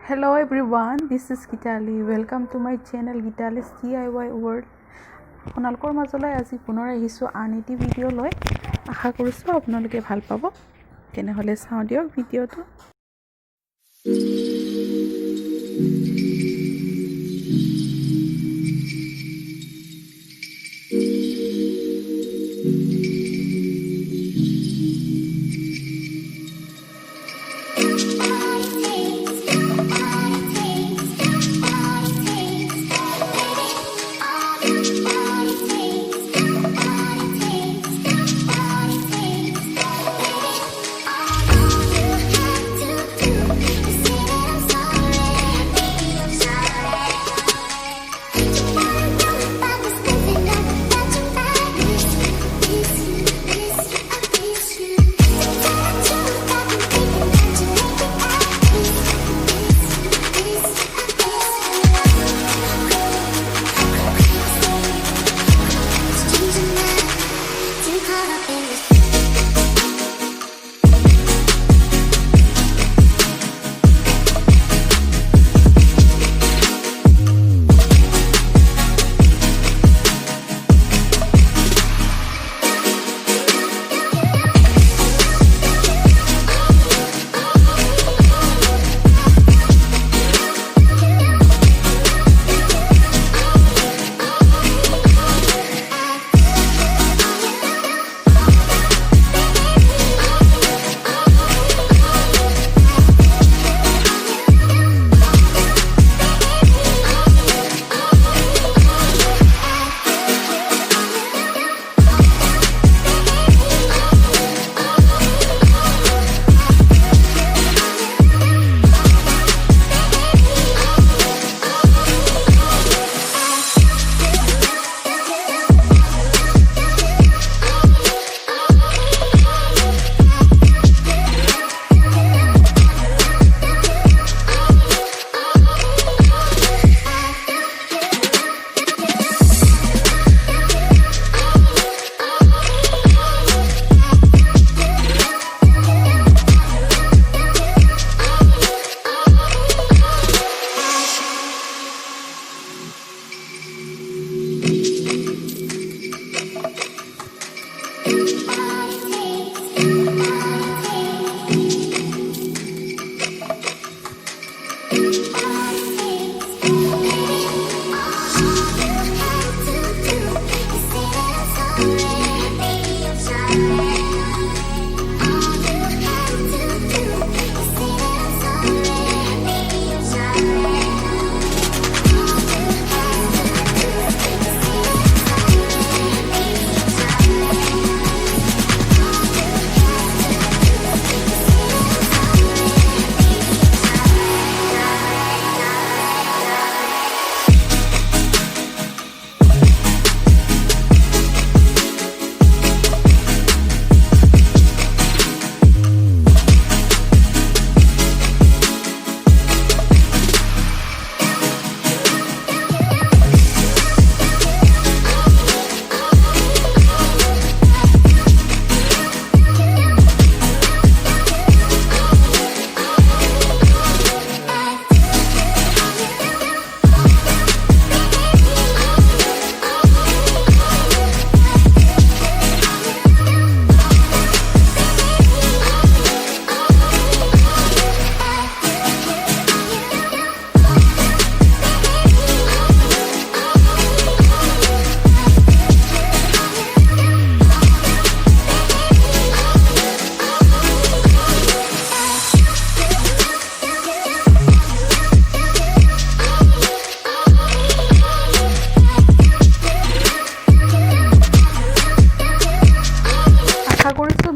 Hello everyone, this is Gitali. Welcome to my channel Gitali's DIYworld. আপোনালোকৰ মাজলৈ আজি পুনৰ আহিছো আন এটি ভিডিও লৈ। আশা কৰিছো আপোনালোকে ভাল পাব। তেনেহলে চাও দিয়ক ভিডিওটো।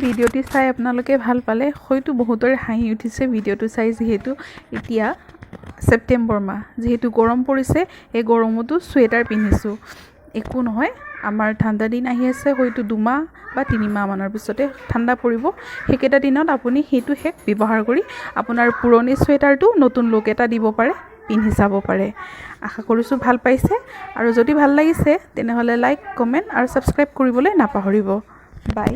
ভিডিওটি চাই আপোনালোকে ভাল পালে হয়তো বহুতৰে হাঁহি উঠিছে ভিডিওটো চাই যেহেতু এতিয়া সেপ্টেম্বৰ মাহ যেহেতু গৰম পৰিছে এই গৰমতো সোয়েটাৰ পিন্ধিছো একো নহয় আমাৰ ঠাণ্ডা দিন আহি আছে হয়তো 2 মাহ বা 3 মাহ মানৰ পিছতে ঠাণ্ডা পৰিব হেকেটা দিনত আপুনি হেতু হেক ব্যৱহাৰ কৰি আপোনাৰ পুৰণি সোয়েটাৰটো নতুন লুক এটা দিব পাৰে পিন্ধি চাব পাৰে আশা কৰিছো ভাল পাইছে আৰু যদি ভাল লাগিছে তেনেহলে লাইক কমেন্ট আৰু সাবস্ক্ৰাইব কৰিবলৈ নাপাহৰিব বাই